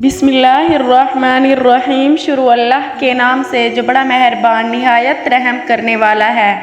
بسم اللہ الرحمن الرحیم۔ شروع اللہ کے نام سے جو بڑا مہربان نہایت رحم کرنے والا ہے۔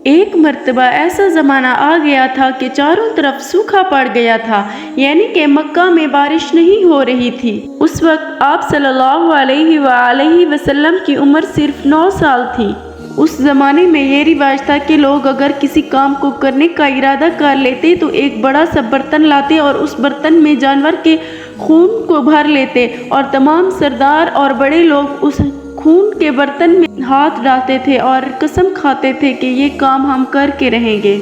ایک مرتبہ ایسا زمانہ آ گیا تھا کہ چاروں طرف سوکھا پڑ گیا تھا، یعنی کہ مکہ میں بارش نہیں ہو رہی تھی۔ اس وقت آپ صلی اللہ علیہ وآلہ وسلم کی عمر صرف 9 سال تھی۔ اس زمانے میں یہ رواج تھا کہ لوگ اگر کسی کام کو کرنے کا ارادہ کر لیتے تو ایک بڑا سا برتن لاتے اور اس برتن میں جانور کے خون کو بھر لیتے، اور تمام سردار اور بڑے لوگ اس خون کے برتن میں ہاتھ ڈالتے تھے اور قسم کھاتے تھے کہ یہ کام ہم کر کے رہیں گے۔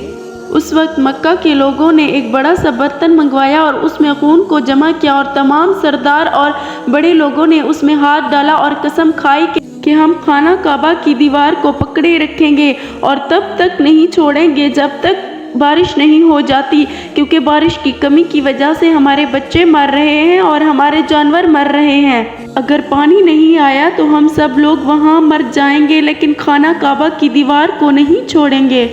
اس وقت مکہ کے لوگوں نے ایک بڑا سا برتن منگوایا اور اس میں خون کو جمع کیا، اور تمام سردار اور بڑے لوگوں نے اس میں ہاتھ ڈالا اور قسم کھائی کہ ہم خانہ کعبہ کی دیوار کو پکڑے رکھیں گے اور تب تک نہیں چھوڑیں گے جب تک بارش نہیں ہو جاتی، کیونکہ بارش کی کمی کی وجہ سے ہمارے بچے مر رہے ہیں اور ہمارے جانور مر رہے ہیں۔ اگر پانی نہیں آیا تو ہم سب لوگ وہاں مر جائیں گے، لیکن خانہ کعبہ کی دیوار کو نہیں چھوڑیں گے۔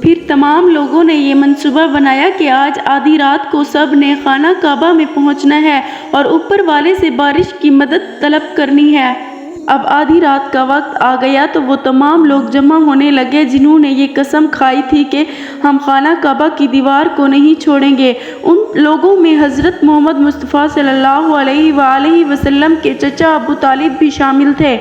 پھر تمام لوگوں نے یہ منصوبہ بنایا کہ آج آدھی رات کو سب نے خانہ کعبہ میں پہنچنا ہے اور اوپر والے سے بارش کی مدد طلب کرنی ہے۔ اب آدھی رات کا وقت آ گیا تو وہ تمام لوگ جمع ہونے لگے جنہوں نے یہ قسم کھائی تھی کہ ہم خانہ کعبہ کی دیوار کو نہیں چھوڑیں گے۔ ان لوگوں میں حضرت محمد مصطفیٰ صلی اللہ علیہ وآلہ وسلم کے چچا ابو طالب بھی شامل تھے۔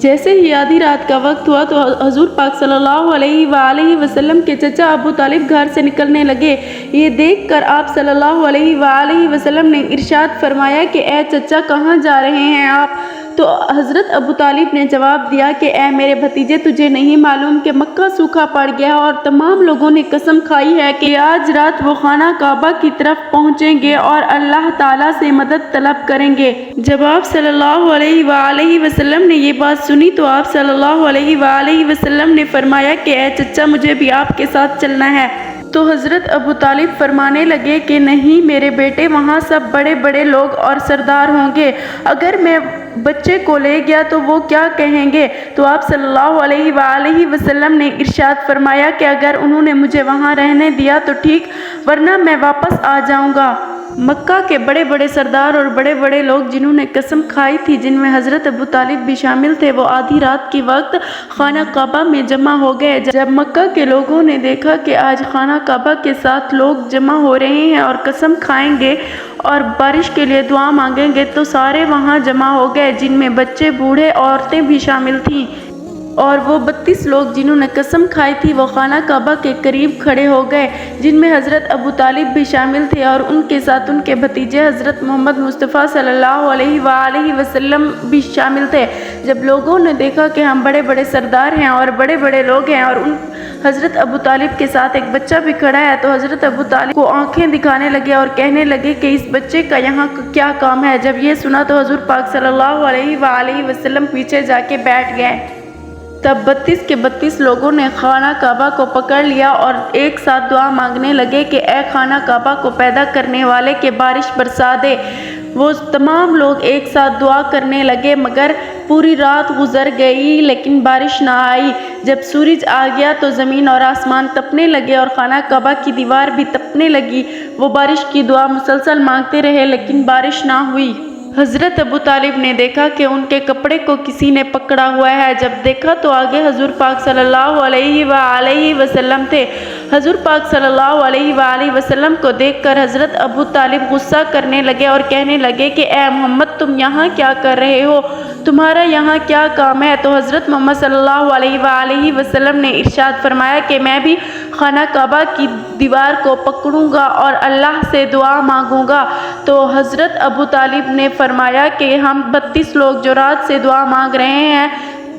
جیسے ہی آدھی رات کا وقت ہوا تو حضور پاک صلی اللہ علیہ وآلہ وسلم کے چچا ابو طالب گھر سے نکلنے لگے۔ یہ دیکھ کر آپ صلی اللہ علیہ وآلہ وسلم نے ارشاد فرمایا کہ اے چچا، کہاں جا رہے ہیں آپ؟ تو حضرت ابو طالب نے جواب دیا کہ اے میرے بھتیجے، تجھے نہیں معلوم کہ مکہ سوکھا پڑ گیا اور تمام لوگوں نے قسم کھائی ہے کہ آج رات وہ خانہ کعبہ کی طرف پہنچیں گے اور اللہ تعالیٰ سے مدد طلب کریں گے۔ جب آپ صلی اللہ علیہ وآلہ وسلم نے یہ بات سنی تو آپ صلی اللہ علیہ وآلہ وسلم نے فرمایا کہ اے چچا، مجھے بھی آپ کے ساتھ چلنا ہے۔ تو حضرت ابو طالب فرمانے لگے کہ نہیں میرے بیٹے، وہاں سب بڑے بڑے لوگ اور سردار ہوں گے، اگر میں بچے کو لے گیا تو وہ کیا کہیں گے؟ تو آپ صلی اللہ علیہ وآلہ وسلم نے ارشاد فرمایا کہ اگر انہوں نے مجھے وہاں رہنے دیا تو ٹھیک، ورنہ میں واپس آ جاؤں گا۔ مکہ کے بڑے بڑے سردار اور بڑے بڑے لوگ جنہوں نے قسم کھائی تھی، جن میں حضرت ابو طالب بھی شامل تھے، وہ آدھی رات کے وقت خانہ کعبہ میں جمع ہو گئے۔ جب مکہ کے لوگوں نے دیکھا کہ آج خانہ کعبہ کے ساتھ لوگ جمع ہو رہے ہیں اور قسم کھائیں گے اور بارش کے لیے دعا مانگیں گے، تو سارے وہاں جمع ہو گئے، جن میں بچے، بوڑھے، عورتیں بھی شامل تھیں۔ اور وہ 32 لوگ جنہوں نے قسم کھائی تھی وہ خانہ کعبہ کے قریب کھڑے ہو گئے، جن میں حضرت ابو طالب بھی شامل تھے اور ان کے ساتھ ان کے بھتیجے حضرت محمد مصطفیٰ صلی اللہ علیہ وآلہ وسلم بھی شامل تھے۔ جب لوگوں نے دیکھا کہ ہم بڑے بڑے سردار ہیں اور بڑے بڑے لوگ ہیں اور حضرت ابو طالب کے ساتھ ایک بچہ بھی کھڑا ہے، تو حضرت ابو طالب کو آنکھیں دکھانے لگے اور کہنے لگے کہ اس بچے کا یہاں کیا کام ہے۔ جب یہ سنا تو حضور پاک صلی اللہ علیہ وآلہ وسلم پیچھے جا کے بیٹھ گئے۔ تب 32 کے 32 لوگوں نے خانہ کعبہ کو پکڑ لیا اور ایک ساتھ دعا مانگنے لگے کہ اے خانہ کعبہ کو پیدا کرنے والے کہ بارش برسا دے۔ وہ تمام لوگ ایک ساتھ دعا کرنے لگے، مگر پوری رات گزر گئی لیکن بارش نہ آئی۔ جب سورج آ گیا تو زمین اور آسمان تپنے لگے اور خانہ کعبہ کی دیوار بھی تپنے لگی۔ وہ بارش کی دعا مسلسل مانگتے رہے لیکن بارش نہ ہوئی۔ حضرت ابو طالب نے دیکھا کہ ان کے کپڑے کو کسی نے پکڑا ہوا ہے۔ جب دیکھا تو آگے حضور پاک صلی اللہ علیہ وآلہ وسلم تھے۔ حضور پاک صلی اللہ علیہ وآلہ وسلم کو دیکھ کر حضرت ابو طالب غصہ کرنے لگے اور کہنے لگے کہ اے محمد، تم یہاں کیا کر رہے ہو؟ تمہارا یہاں کیا کام ہے؟ تو حضرت محمد صلی اللہ علیہ وآلہ وسلم نے ارشاد فرمایا کہ میں بھی خانہ کعبہ کی دیوار کو پکڑوں گا اور اللہ سے دعا مانگوں گا۔ تو حضرت ابو طالب نے فرمایا کہ ہم 32 لوگ جو رات سے دعا مانگ رہے ہیں،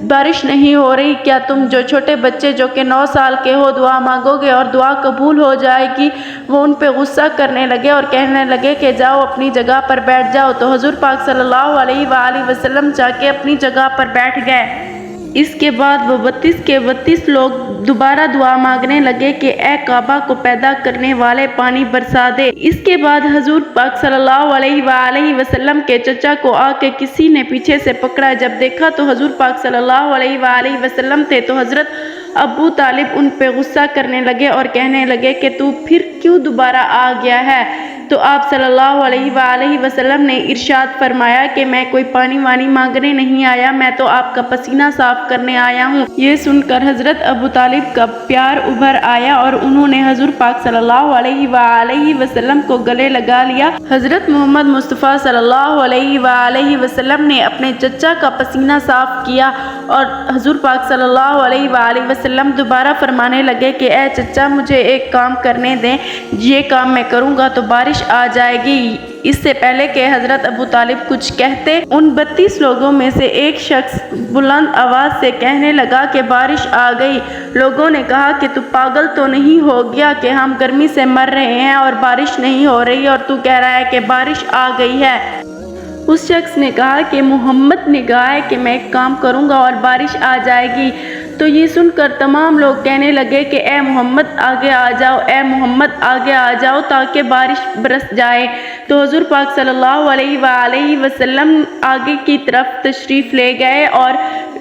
بارش نہیں ہو رہی، کیا تم جو چھوٹے بچے جو کہ 9 سال کے ہو دعا مانگو گے اور دعا قبول ہو جائے گی؟ وہ ان پہ غصہ کرنے لگے اور کہنے لگے کہ جاؤ اپنی جگہ پر بیٹھ جاؤ۔ تو حضور پاک صلی اللہ علیہ وآلہ وسلم جا کے اپنی جگہ پر بیٹھ گئے۔ اس کے بعد وہ 32 کے 32 لوگ دوبارہ دعا مانگنے لگے کہ اے کعبہ کو پیدا کرنے والے پانی برسا دے۔ اس کے بعد حضور پاک صلی اللہ علیہ وآلہ وسلم کے چچا کو آ کے کسی نے پیچھے سے پکڑا۔ جب دیکھا تو حضور پاک صلی اللہ علیہ وآلہ وسلم تھے، تو حضرت ابو طالب ان پہ غصہ کرنے لگے اور کہنے لگے کہ تو پھر کیوں دوبارہ آ گیا ہے؟ تو آپ صلی اللہ علیہ وآلہ وسلم نے ارشاد فرمایا کہ میں کوئی پانی وانی مانگنے نہیں آیا، میں تو آپ کا پسینہ صاف کرنے آیا ہوں۔ یہ سن کر حضرت ابو طالب کا پیار ابھر آیا اور انہوں نے حضور پاک صلی اللہ علیہ وآلہ وسلم کو گلے لگا لیا۔ حضرت محمد مصطفیٰ صلی اللہ علیہ وآلہ وسلم نے اپنے چچا کا پسینہ صاف کیا اور حضور پاک صلی اللہ علیہ وآلہ وسلم دوبارہ فرمانے لگے کہ اے چچا مجھے ایک کام کرنے دیں، یہ کام میں کروں گا تو بارش آ جائے گی۔ اس سے پہلے کہ حضرت ابو طالب کچھ کہتے، ان 32 لوگوں میں سے ایک شخص بلند آواز سے کہنے لگا کہ بارش آ گئی۔ لوگوں نے کہا کہ تو پاگل تو نہیں ہو گیا کہ ہم گرمی سے مر رہے ہیں اور بارش نہیں ہو رہی اور تو کہہ رہا ہے کہ بارش آ گئی ہے۔ اس شخص نے کہا کہ محمد نے کہا ہے کہ میں ایک کام کروں گا اور بارش آ جائے گی۔ تو یہ سن کر تمام لوگ کہنے لگے کہ اے محمد آگے آ جاؤ، اے محمد آگے آ جاؤ تاکہ بارش برس جائے۔ تو حضور پاک صلی اللہ علیہ وآلہ وسلم آگے کی طرف تشریف لے گئے اور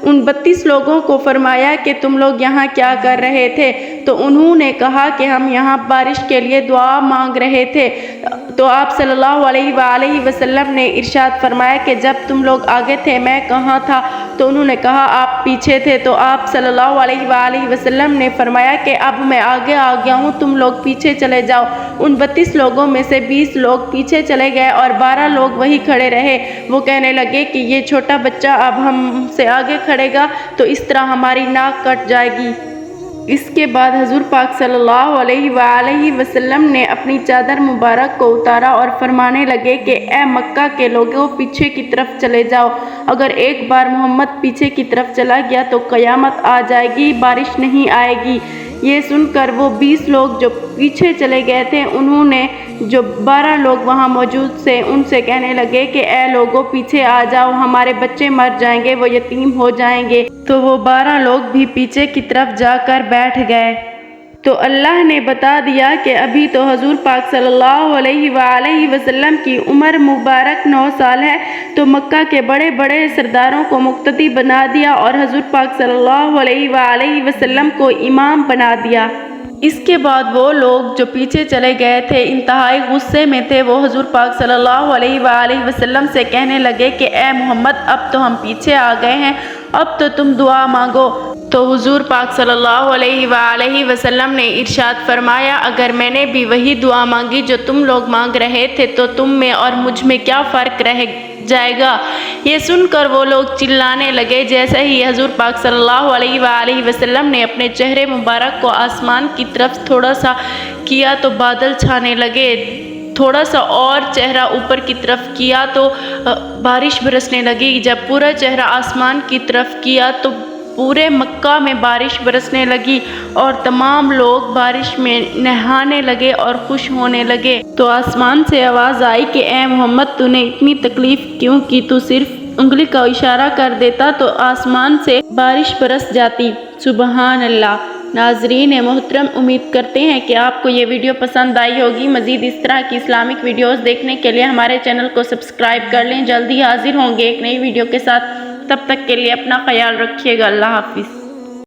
ان 32 لوگوں کو فرمایا کہ تم لوگ یہاں کیا کر رہے تھے؟ تو انہوں نے کہا کہ ہم یہاں بارش کے لیے دعا مانگ رہے تھے۔ تو آپ صلی اللہ علیہ وآلہ وسلم نے ارشاد فرمایا کہ جب تم لوگ آگے تھے میں کہاں تھا؟ تو انہوں نے کہا آپ پیچھے تھے۔ تو آپ صلی اللہ علیہ وآلہ وسلم نے فرمایا کہ اب میں آگے آ گیا ہوں، تم لوگ پیچھے چلے جاؤ۔ ان 32 لوگوں میں سے 20 لوگ پیچھے چلے گئے اور 12 لوگ وہی کھڑے رہے۔ وہ کہنے لگے کہ یہ چھوٹا بچہ اب ہم سے آگے کھڑے گا تو اس طرح ہماری ناک کٹ جائے گی۔ اس کے بعد حضور پاک صلی اللہ علیہ وآلہ وسلم نے اپنی چادر مبارک کو اتارا اور فرمانے لگے کہ اے مکہ کے لوگوں پیچھے کی طرف چلے جاؤ، اگر ایک بار محمد پیچھے کی طرف چلا گیا تو قیامت آ جائے گی، بارش نہیں آئے گی۔ یہ سن کر وہ 20 لوگ جو پیچھے چلے گئے تھے، انہوں نے جو 12 لوگ وہاں موجود تھے ان سے کہنے لگے کہ اے لوگوں پیچھے آ جاؤ، ہمارے بچے مر جائیں گے، وہ یتیم ہو جائیں گے۔ تو وہ 12 لوگ بھی پیچھے کی طرف جا کر بیٹھ گئے۔ تو اللہ نے بتا دیا کہ ابھی تو حضور پاک صلی اللہ علیہ وآلہ وسلم کی عمر مبارک 9 سال ہے، تو مکہ کے بڑے بڑے سرداروں کو مقتدی بنا دیا اور حضور پاک صلی اللہ علیہ وآلہ وسلم کو امام بنا دیا۔ اس کے بعد وہ لوگ جو پیچھے چلے گئے تھے انتہائی غصے میں تھے، وہ حضور پاک صلی اللہ علیہ وآلہ وسلم سے کہنے لگے کہ اے محمد اب تو ہم پیچھے آ گئے ہیں، اب تو تم دعا مانگو۔ تو حضور پاک صلی اللہ علیہ وآلہ وسلم نے ارشاد فرمایا اگر میں نے بھی وہی دعا مانگی جو تم لوگ مانگ رہے تھے تو تم میں اور مجھ میں کیا فرق رہ جائے گا؟ یہ سن کر وہ لوگ چلانے لگے۔ جیسے ہی حضور پاک صلی اللہ علیہ وآلہ وسلم نے اپنے چہرے مبارک کو آسمان کی طرف تھوڑا سا کیا تو بادل چھانے لگے، تھوڑا سا اور چہرہ اوپر کی طرف کیا تو بارش برسنے لگی، جب پورا چہرہ آسمان کی طرف کیا تو پورے مکہ میں بارش برسنے لگی اور تمام لوگ بارش میں نہانے لگے اور خوش ہونے لگے۔ تو آسمان سے آواز آئی کہ اے محمد تو نے اتنی تکلیف کیوں کی؟ تو صرف انگلی کا اشارہ کر دیتا تو آسمان سے بارش برس جاتی۔ سبحان اللہ۔ ناظرین محترم، امید کرتے ہیں کہ آپ کو یہ ویڈیو پسند آئی ہوگی۔ مزید اس طرح کی اسلامک ویڈیوز دیکھنے کے لیے ہمارے چینل کو سبسکرائب کر لیں۔ جلدی حاضر ہوں گے ایک نئی ویڈیو کے ساتھ، تب تک کے لیے اپنا خیال رکھیے گا۔ اللہ حافظ۔